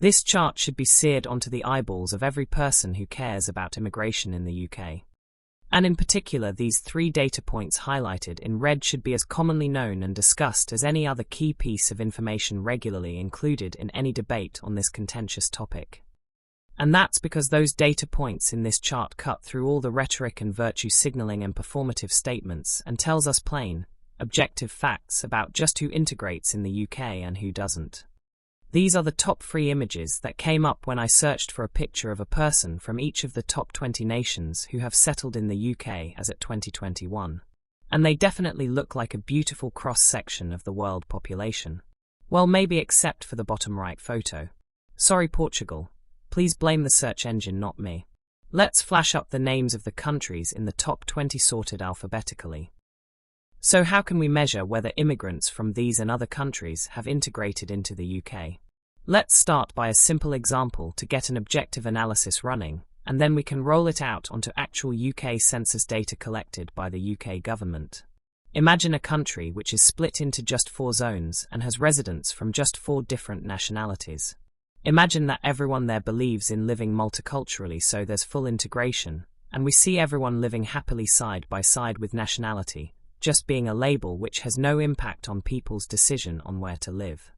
This chart should be seared onto the eyeballs of every person who cares about immigration in the UK. And in particular, these 3 data points highlighted in red should be as commonly known and discussed as any other key piece of information regularly included in any debate on this contentious topic. And that's because those data points in this chart cut through all the rhetoric and virtue signaling and performative statements and tells us plain, objective facts about just who integrates in the UK and who doesn't. These are the top 3 images that came up when I searched for a picture of a person from each of the top 20 nations who have settled in the UK as at 2021. And they definitely look like a beautiful cross-section of the world population. Well, maybe except for the bottom right photo. Sorry, Portugal. Please blame the search engine, not me. Let's flash up the names of the countries in the top 20 sorted alphabetically. So how can we measure whether immigrants from these and other countries have integrated into the UK? Let's start by a simple example to get an objective analysis running, and then we can roll it out onto actual UK census data collected by the UK government. Imagine a country which is split into just 4 zones and has residents from just 4 different nationalities. Imagine that everyone there believes in living multiculturally, so there's full integration, and we see everyone living happily side by side with nationality, just being a label which has no impact on people's decision on where to live.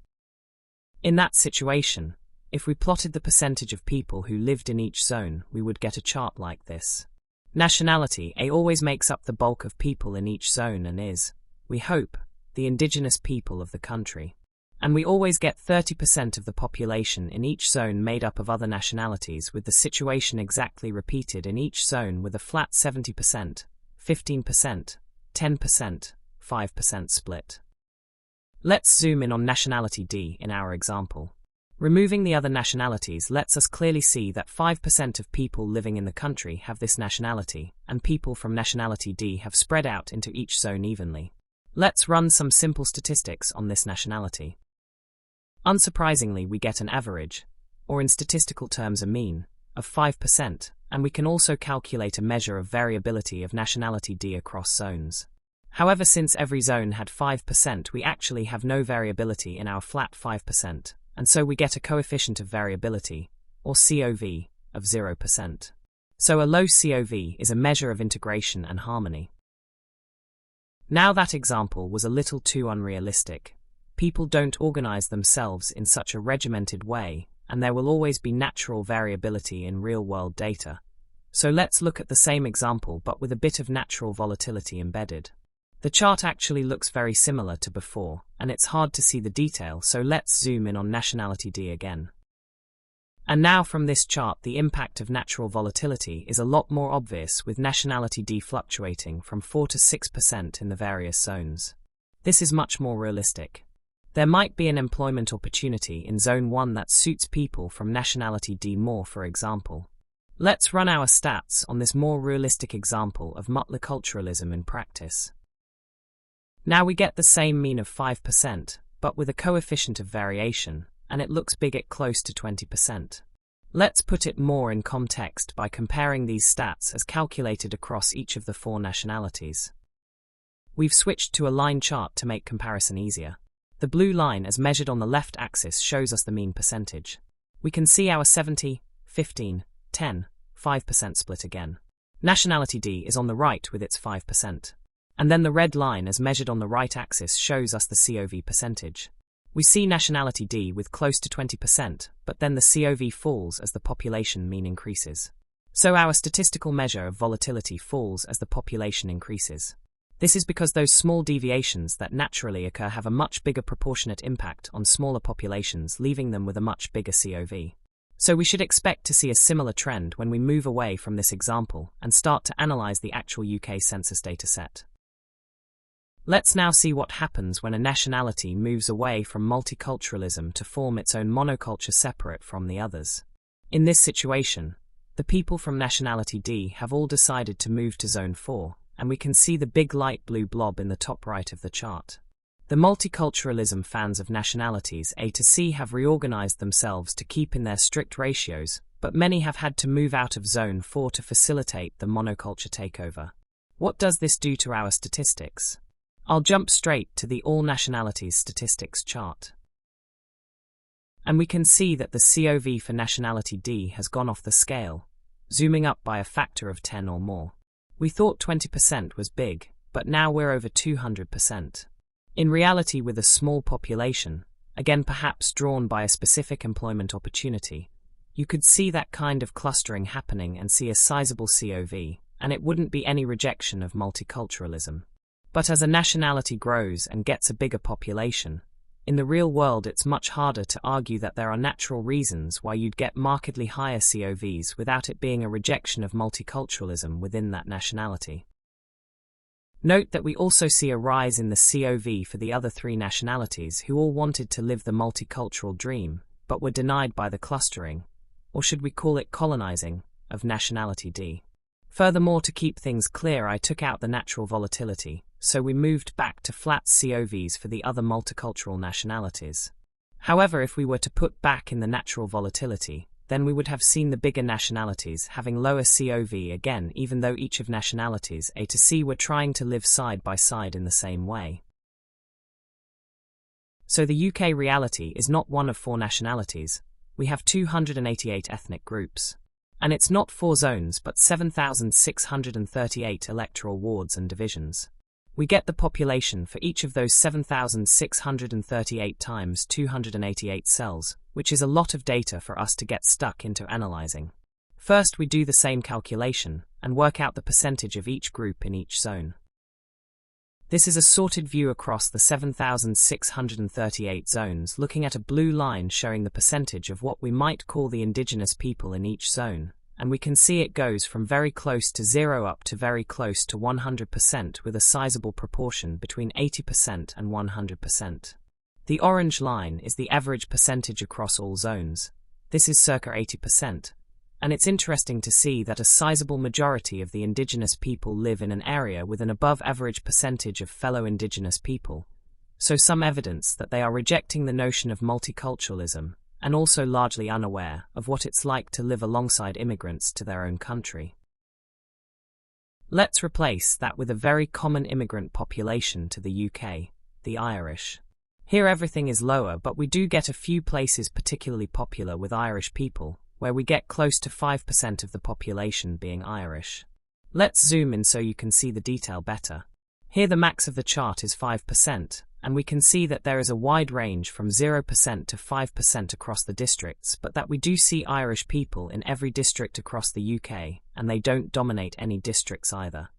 In that situation, if we plotted the percentage of people who lived in each zone, we would get a chart like this. Nationality A always makes up the bulk of people in each zone and is, we hope, the indigenous people of the country. And we always get 30% of the population in each zone made up of other nationalities, with the situation exactly repeated in each zone with a flat 70%, 15%, 10%, 5% split. Let's zoom in on nationality D in our example. Removing the other nationalities lets us clearly see that 5% of people living in the country have this nationality, and people from nationality D have spread out into each zone evenly. Let's run some simple statistics on this nationality. Unsurprisingly, we get an average, or in statistical terms a mean, of 5%, and we can also calculate a measure of variability of nationality D across zones. However, since every zone had 5%, we actually have no variability in our flat 5%, and so we get a coefficient of variability, or COV, of 0%. So a low COV is a measure of integration and harmony. Now that example was a little too unrealistic. People don't organize themselves in such a regimented way, and there will always be natural variability in real-world data. So let's look at the same example but with a bit of natural volatility embedded. The chart actually looks very similar to before, and it's hard to see the detail, so let's zoom in on nationality D again. And now from this chart, the impact of natural volatility is a lot more obvious, with nationality D fluctuating from 4 to 6% in the various zones. This is much more realistic. There might be an employment opportunity in Zone 1 that suits people from nationality D more, for example. Let's run our stats on this more realistic example of multiculturalism in practice. Now we get the same mean of 5%, but with a coefficient of variation, and it looks big at close to 20%. Let's put it more in context by comparing these stats as calculated across each of the 4 nationalities. We've switched to a line chart to make comparison easier. The blue line as measured on the left axis shows us the mean percentage. We can see our 70, 15, 10, 5% split again. Nationality D is on the right with its 5%. And then the red line as measured on the right axis shows us the COV percentage. We see nationality D with close to 20%, but then the COV falls as the population mean increases. So our statistical measure of volatility falls as the population increases. This is because those small deviations that naturally occur have a much bigger proportionate impact on smaller populations, leaving them with a much bigger COV. So we should expect to see a similar trend when we move away from this example and start to analyze the actual UK census data set. Let's now see what happens when a nationality moves away from multiculturalism to form its own monoculture separate from the others. In this situation, the people from nationality D have all decided to move to Zone 4, and we can see the big light blue blob in the top right of the chart. The multiculturalism fans of nationalities A to C have reorganized themselves to keep in their strict ratios, but many have had to move out of Zone 4 to facilitate the monoculture takeover. What does this do to our statistics? I'll jump straight to the all nationalities statistics chart. And we can see that the COV for nationality D has gone off the scale, zooming up by a factor of 10 or more. We thought 20% was big, but now we're over 200%. In reality, with a small population, again perhaps drawn by a specific employment opportunity, you could see that kind of clustering happening and see a sizable COV, and it wouldn't be any rejection of multiculturalism. But as a nationality grows and gets a bigger population, in the real world it's much harder to argue that there are natural reasons why you'd get markedly higher COVs without it being a rejection of multiculturalism within that nationality. Note that we also see a rise in the COV for the other three nationalities who all wanted to live the multicultural dream, but were denied by the clustering, or should we call it colonizing, of nationality D. Furthermore, to keep things clear, I took out the natural volatility, so we moved back to flat COVs for the other multicultural nationalities. However, if we were to put back in the natural volatility, then we would have seen the bigger nationalities having lower COV again, even though each of nationalities A to C were trying to live side by side in the same way. So the UK reality is not one of 4 nationalities. We have 288 ethnic groups. And it's not 4 zones but 7,638 electoral wards and divisions. We get the population for each of those 7,638 times 288 cells, which is a lot of data for us to get stuck into analyzing. First, we do the same calculation and work out the percentage of each group in each zone. This is a sorted view across the 7,638 zones, looking at a blue line showing the percentage of what we might call the indigenous people in each zone, and we can see it goes from very close to 0 up to very close to 100%, with a sizable proportion between 80% and 100%. The orange line is the average percentage across all zones. This is circa 80%. And it's interesting to see that a sizable majority of the indigenous people live in an area with an above-average percentage of fellow indigenous people, so some evidence that they are rejecting the notion of multiculturalism, and also largely unaware of what it's like to live alongside immigrants to their own country. Let's replace that with a very common immigrant population to the UK, the Irish. Here everything is lower, but we do get a few places particularly popular with Irish people, where we get close to 5% of the population being Irish. Let's zoom in so you can see the detail better. Here the max of the chart is 5%, and we can see that there is a wide range from 0% to 5% across the districts, but that we do see Irish people in every district across the UK, and they don't dominate any districts either.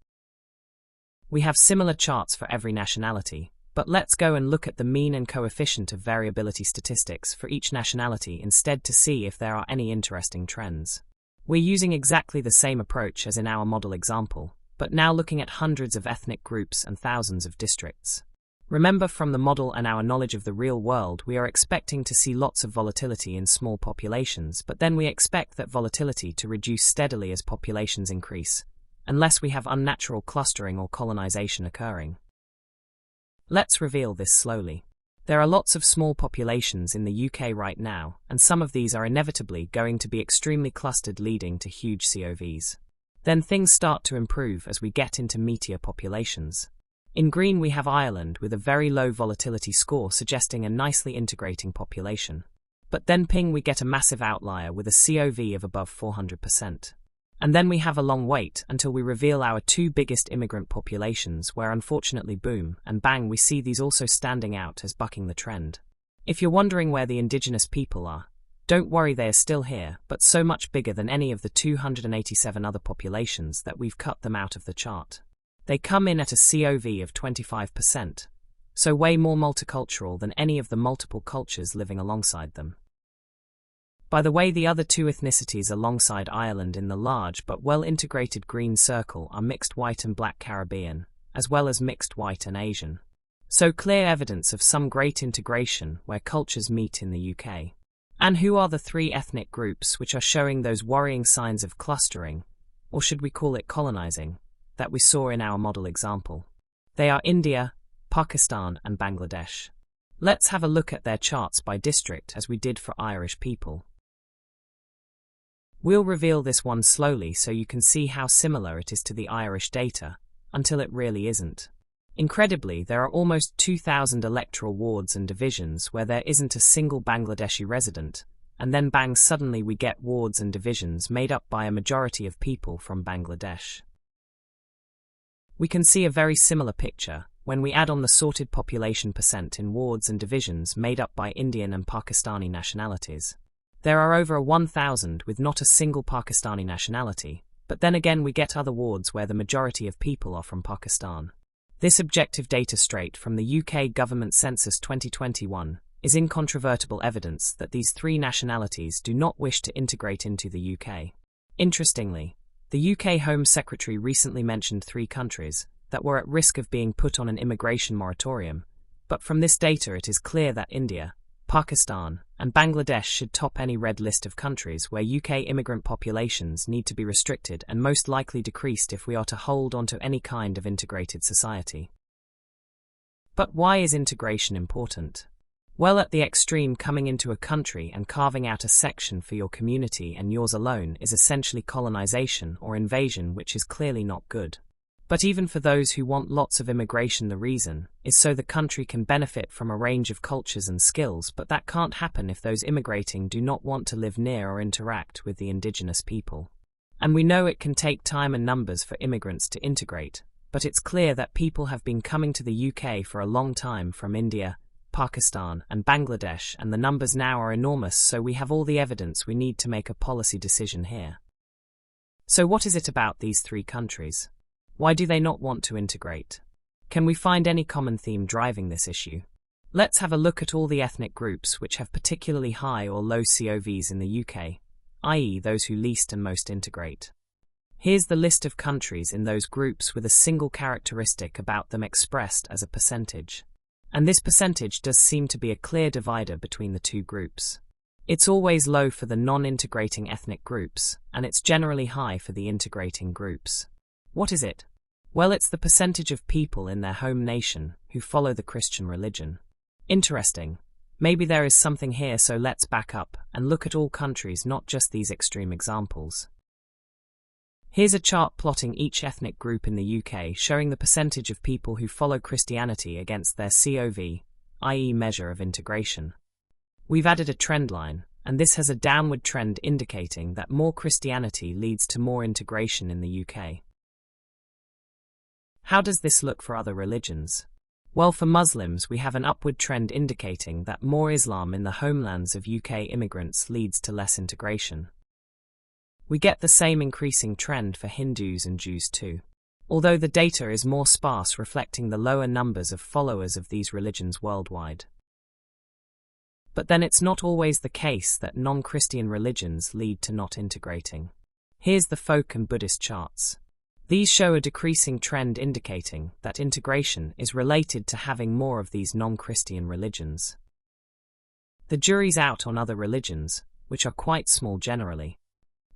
We have similar charts for every nationality, but let's go and look at the mean and coefficient of variability statistics for each nationality instead to see if there are any interesting trends. We're using exactly the same approach as in our model example, but now looking at hundreds of ethnic groups and thousands of districts. Remember, from the model and our knowledge of the real world, we are expecting to see lots of volatility in small populations, but then we expect that volatility to reduce steadily as populations increase, unless we have unnatural clustering or colonization occurring. Let's reveal this slowly. There are lots of small populations in the UK right now, and some of these are inevitably going to be extremely clustered, leading to huge COVs. Then things start to improve as we get into meatier populations. In green we have Ireland with a very low volatility score suggesting a nicely integrating population. But then ping we get a massive outlier with a COV of above 400%. And then we have a long wait until we reveal our 2 biggest immigrant populations, where unfortunately boom and bang we see these also standing out as bucking the trend. If you're wondering where the indigenous people are, don't worry, they are still here, but so much bigger than any of the 287 other populations that we've cut them out of the chart. They come in at a COV of 25%, so way more multicultural than any of the multiple cultures living alongside them. By the way, the other 2 ethnicities alongside Ireland in the large but well-integrated green circle are mixed white and black Caribbean, as well as mixed white and Asian. So clear evidence of some great integration where cultures meet in the UK. And who are the 3 ethnic groups which are showing those worrying signs of clustering, or should we call it colonizing, that we saw in our model example? They are India, Pakistan and Bangladesh. Let's have a look at their charts by district as we did for Irish people. We'll reveal this one slowly so you can see how similar it is to the Irish data, until it really isn't. Incredibly, there are almost 2,000 electoral wards and divisions where there isn't a single Bangladeshi resident, and then bang, suddenly we get wards and divisions made up by a majority of people from Bangladesh. We can see a very similar picture when we add on the sorted population percent in wards and divisions made up by Indian and Pakistani nationalities. There are over 1,000 with not a single Pakistani nationality, but then again we get other wards where the majority of people are from Pakistan. This objective data straight from the UK Government Census 2021 is incontrovertible evidence that these three nationalities do not wish to integrate into the UK. Interestingly, the UK Home Secretary recently mentioned 3 countries that were at risk of being put on an immigration moratorium, but from this data it is clear that India, Pakistan, and Bangladesh should top any red list of countries where UK immigrant populations need to be restricted and most likely decreased if we are to hold on to any kind of integrated society. But why is integration important? Well, at the extreme, coming into a country and carving out a section for your community and yours alone is essentially colonization or invasion, which is clearly not good. But even for those who want lots of immigration, the reason is so the country can benefit from a range of cultures and skills, but that can't happen if those immigrating do not want to live near or interact with the indigenous people. And we know it can take time and numbers for immigrants to integrate, but it's clear that people have been coming to the UK for a long time from India, Pakistan, and Bangladesh, and the numbers now are enormous, so we have all the evidence we need to make a policy decision here. So what is it about these 3 countries? Why do they not want to integrate? Can we find any common theme driving this issue? Let's have a look at all the ethnic groups which have particularly high or low COVs in the UK, i.e. those who least and most integrate. Here's the list of countries in those groups with a single characteristic about them expressed as a percentage. And this percentage does seem to be a clear divider between the 2 groups. It's always low for the non-integrating ethnic groups, and it's generally high for the integrating groups. What is it? Well, it's the percentage of people in their home nation who follow the Christian religion. Interesting. Maybe there is something here, so let's back up and look at all countries, not just these extreme examples. Here's a chart plotting each ethnic group in the UK, showing the percentage of people who follow Christianity against their COV, i.e. measure of integration. We've added a trend line, and this has a downward trend indicating that more Christianity leads to more integration in the UK. How does this look for other religions? Well, for Muslims we have an upward trend indicating that more Islam in the homelands of UK immigrants leads to less integration. We get the same increasing trend for Hindus and Jews too, although the data is more sparse, reflecting the lower numbers of followers of these religions worldwide. But then it's not always the case that non-Christian religions lead to not integrating. Here's the folk and Buddhist charts. These show a decreasing trend indicating that integration is related to having more of these non-Christian religions. The jury's out on other religions, which are quite small generally.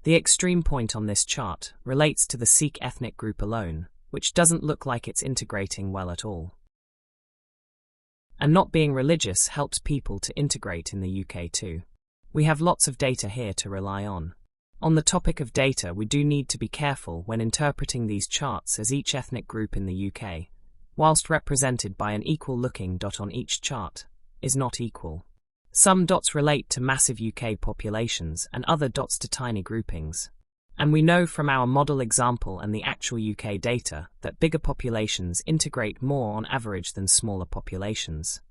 The extreme point on this chart relates to the Sikh ethnic group alone, which doesn't look like it's integrating well at all. And not being religious helps people to integrate in the UK too. We have lots of data here to rely on. On the topic of data, we do need to be careful when interpreting these charts, as each ethnic group in the UK, whilst represented by an equal-looking dot on each chart, is not equal. Some dots relate to massive UK populations and other dots to tiny groupings. And we know from our model example and the actual UK data that bigger populations integrate more on average than smaller populations.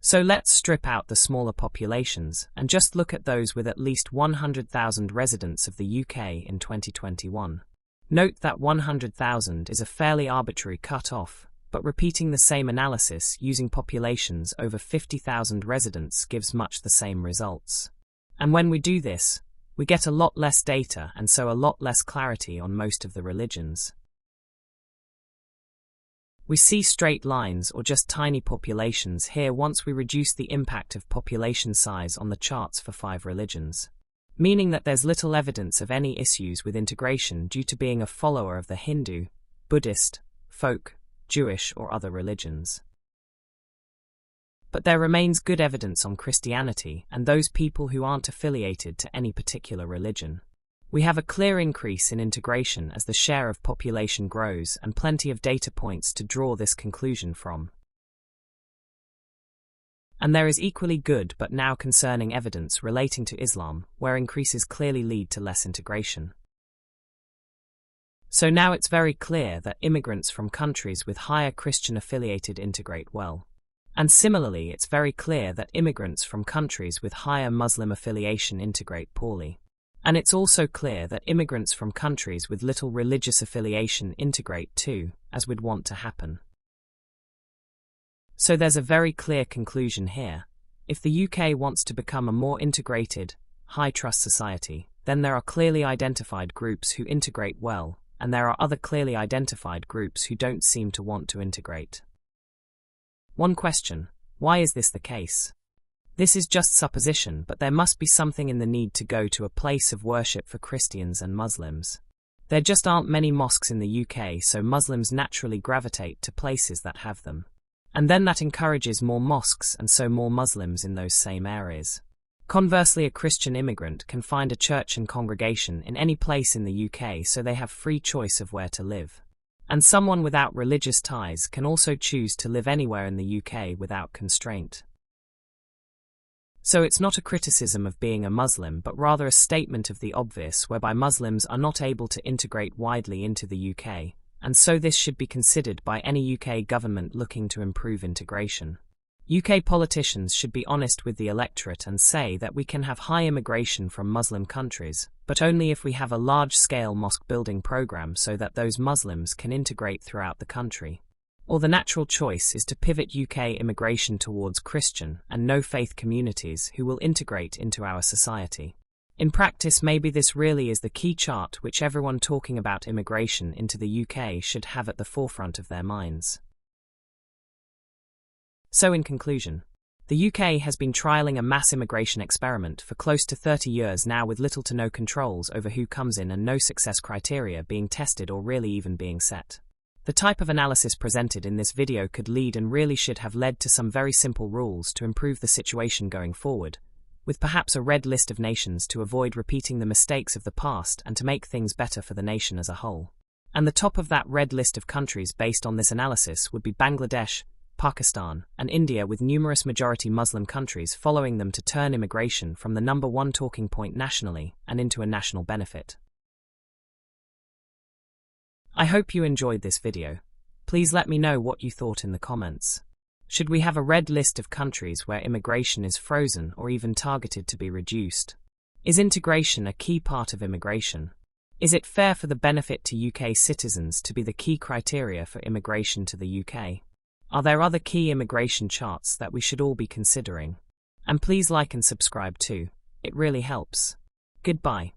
So let's strip out the smaller populations and just look at those with at least 100,000 residents of the UK in 2021. Note that 100,000 is a fairly arbitrary cut-off, but repeating the same analysis using populations over 50,000 residents gives much the same results. And when we do this, we get a lot less data and so a lot less clarity on most of the religions. We see straight lines or just tiny populations here once we reduce the impact of population size on the charts for 5 religions, meaning that there's little evidence of any issues with integration due to being a follower of the Hindu, Buddhist, folk, Jewish or other religions. But there remains good evidence on Christianity and those people who aren't affiliated to any particular religion. We have a clear increase in integration as the share of population grows and plenty of data points to draw this conclusion from. And there is equally good but now concerning evidence relating to Islam, where increases clearly lead to less integration. So now it's very clear that immigrants from countries with higher Christian affiliated integrate well. And similarly, it's very clear that immigrants from countries with higher Muslim affiliation integrate poorly. And it's also clear that immigrants from countries with little religious affiliation integrate too, as would want to happen. So there's a very clear conclusion here. If the UK wants to become a more integrated, high-trust society, then there are clearly identified groups who integrate well, and there are other clearly identified groups who don't seem to want to integrate. One question: why is this the case? This is just supposition, but there must be something in the need to go to a place of worship for Christians and Muslims. There just aren't many mosques in the UK, so Muslims naturally gravitate to places that have them. And then that encourages more mosques and so more Muslims in those same areas. Conversely, a Christian immigrant can find a church and congregation in any place in the UK, so they have free choice of where to live. And someone without religious ties can also choose to live anywhere in the UK without constraint. So it's not a criticism of being a Muslim, but rather a statement of the obvious, whereby Muslims are not able to integrate widely into the UK, and so this should be considered by any UK government looking to improve integration. UK politicians should be honest with the electorate and say that we can have high immigration from Muslim countries, but only if we have a large-scale mosque-building program so that those Muslims can integrate throughout the country. Or the natural choice is to pivot UK immigration towards Christian and no-faith communities who will integrate into our society. In practice, maybe this really is the key chart which everyone talking about immigration into the UK should have at the forefront of their minds. So in conclusion, the UK has been trialling a mass immigration experiment for close to 30 years now, with little to no controls over who comes in and no success criteria being tested or really even being set. The type of analysis presented in this video could lead and really should have led to some very simple rules to improve the situation going forward, with perhaps a red list of nations to avoid repeating the mistakes of the past and to make things better for the nation as a whole. And the top of that red list of countries based on this analysis would be Bangladesh, Pakistan, and India, with numerous majority Muslim countries following them to turn immigration from the number one talking point nationally and into a national benefit. I hope you enjoyed this video. Please let me know what you thought in the comments. Should we have a red list of countries where immigration is frozen or even targeted to be reduced? Is integration a key part of immigration? Is it fair for the benefit to UK citizens to be the key criteria for immigration to the UK? Are there other key immigration charts that we should all be considering? And please like and subscribe too. It really helps. Goodbye.